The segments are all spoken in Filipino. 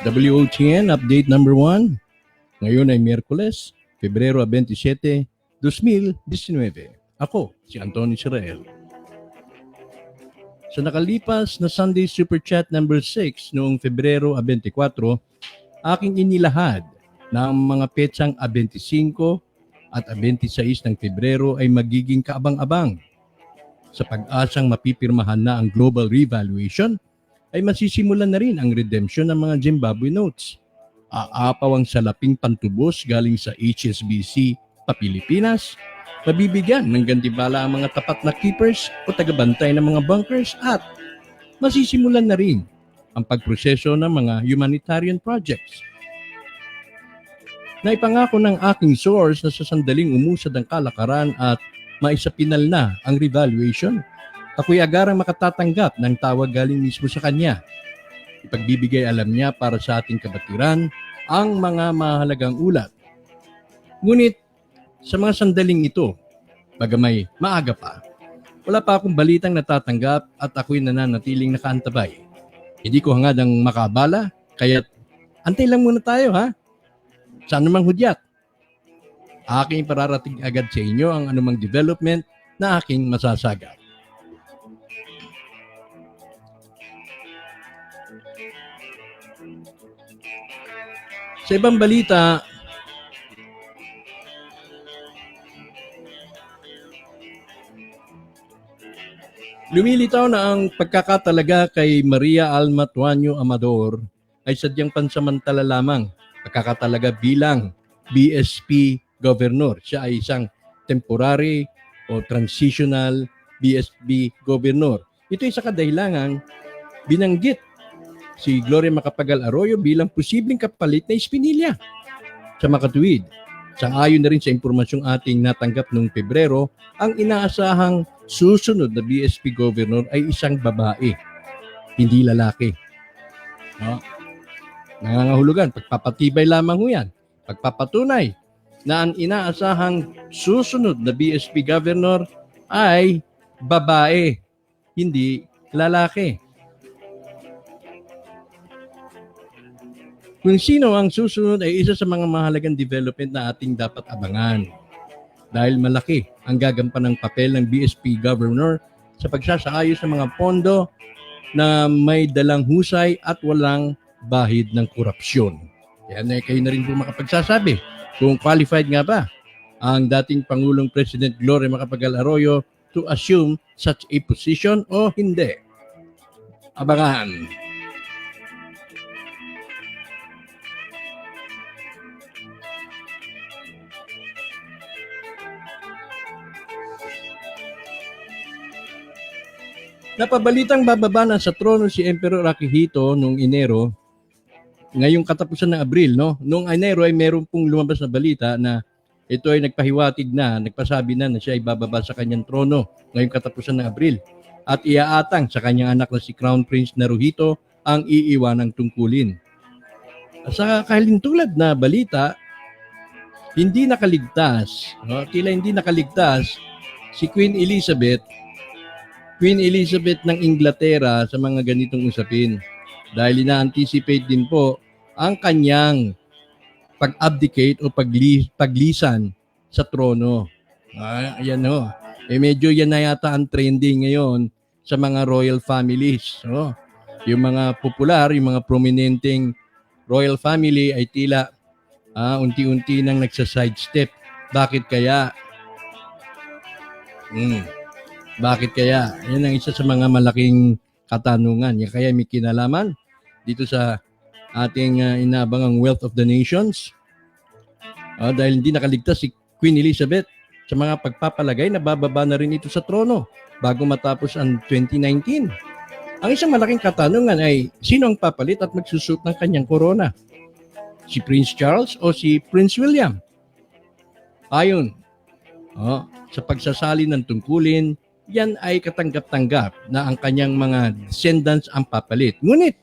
WOTN Update number 1. Ngayon ay Miyerkules, Pebrero 27, 2019. Ako, si Antonio Israel. Sa nakalipas na Sunday Super Chat number 6 noong Pebrero 24, aking inilahad na ang mga petsang 25 at 26 ng Pebrero ay magiging kaabang-abang. Sa pag-asang mapipirmahan na ang global revaluation, ay masisimulan na rin ang redemption ng mga Zimbabwe notes. Aapaw ang salaping pantubos galing sa HSBC pa Pilipinas. Mabibigyan ng gantibala ang mga tapat na keepers o tagabantay ng mga bunkers at masisimulan na rin ang pagproseso ng mga humanitarian projects. Naipangako ng aking source na sa sandaling umusad ang kalakaran at maisapinal na ang revaluation, ako'y agarang makatatanggap ng tawag galing mismo sa kanya. Ipagbibigay alam niya para sa ating kabatiran ang mga mahalagang ulat. Ngunit sa mga sandaling ito, bagamay maaga pa, wala pa akong balitang natatanggap at ako'y nananatiling nakaantabay. Hindi ko hangad ang makabala, kaya't antay lang muna tayo ha. Sa anumang hudyat, aking pararating agad sa inyo ang anumang development na aking masasagat. Sa ibang balita, lumilitaw na ang pagkakatalaga kay Maria Alma Tuanyo Amador ay sadyang pansamantala lamang. Pagkakatalaga bilang BSP Governor. Siya ay isang temporary o transitional BSP Governor. Ito ay sa kadahilangan binanggit si Gloria Macapagal Arroyo bilang posibleng kapalit na Espinilla. Sa makatuwid, sang-ayon na rin sa impormasyong ating natanggap noong Pebrero, ang inaasahang susunod na BSP Governor ay isang babae, hindi lalaki. No? Nangangahulugan, pagpapatibay lamang ho yan. Pagpapatunay na ang inaasahang susunod na BSP Governor ay babae, hindi lalaki. Kung sino ang susunod ay isa sa mga mahalagang development na ating dapat abangan. Dahil malaki ang gagampan ng papel ng BSP Governor sa pagsasaayos ng mga pondo na may dalang husay at walang bahid ng korupsyon. Kaya kayo na rin po makapagsasabi kung qualified nga ba ang dating Pangulong President Gloria Macapagal Arroyo to assume such a position o hindi. Abangan. Napabalitang bababa na sa trono si Emperor Akihito noong Enero, ngayong katapusan ng Abril, no? Noong Enero ay meron pong lumabas na balita na ito ay nagpahiwatig na, nagpasabi na siya ay bababa sa kanyang trono ngayong katapusan ng Abril at iaatang sa kanyang anak na si Crown Prince Naruhito ang iiwanang tungkulin. Sa kahilintulad na balita, hindi nakaligtas, no? Tila hindi nakaligtas si Queen Elizabeth ng Inglaterra sa mga ganitong usapin dahil ina-anticipate din po ang kanyang pag-abdicate o paglisan sa trono. Ayan ho. Medyo yan na yata ang trending ngayon sa mga royal families. No? Yung mga popular, yung mga prominenteng royal family ay tila unti-unti nang nagsa-sidestep. Bakit kaya? Bakit kaya? Yan ang isa sa mga malaking katanungan. Kaya may kinalaman dito sa ating inaabangang Wealth of the Nations. Dahil hindi nakaligtas si Queen Elizabeth sa mga pagpapalagay na bababa na rin ito sa trono bago matapos ang 2019. Ang isang malaking katanungan ay sino ang papalit at magsusut ng kanyang korona? Si Prince Charles o si Prince William? Ayon sa pagsasali ng tungkulin, yan ay katanggap-tanggap na ang kanyang mga descendants ang papalit. Ngunit,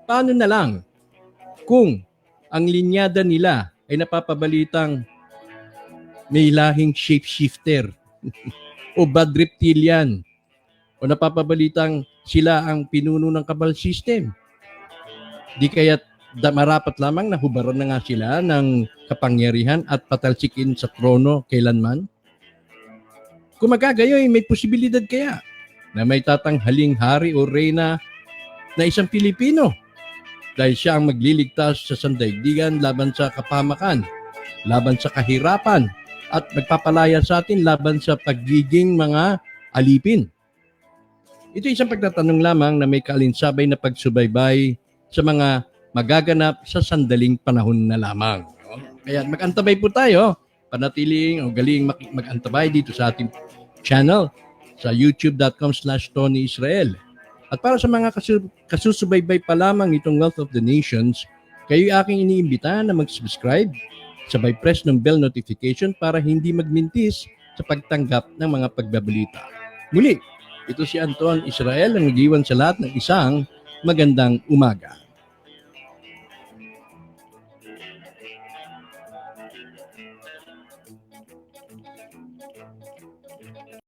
paano na lang kung ang linyada nila ay napapabalitang may lahing shapeshifter o bad reptilian o napapabalitang sila ang pinuno ng kabal system? Di kaya marapat lamang na hubaran na nga sila ng kapangyarihan at patalsikin sa trono kailanman? Kung magagayoy, may posibilidad kaya na may tatanghaling hari o reyna na isang Pilipino dahil siya ang magliligtas sa sandaigdigan laban sa kapamakan, laban sa kahirapan, at magpapalaya sa atin laban sa pagiging mga alipin. Ito isang pagtatanong lamang na may kaalinsabay na pagsubaybay sa mga magaganap sa sandaling panahon na lamang. Kaya mag-antabay po tayo, panatiling o galing mag-antabay dito sa ating channel sa youtube.com/Tony Israel. At para sa mga kasusubaybay pa lamang itong Wealth of the Nations, kayo aking iniimbita na mag-subscribe, sabay press ng bell notification para hindi magmintis sa pagtanggap ng mga pagbabalita. Muli, ito si Anton Israel ang nag-iwan sa lahat ng isang magandang umaga.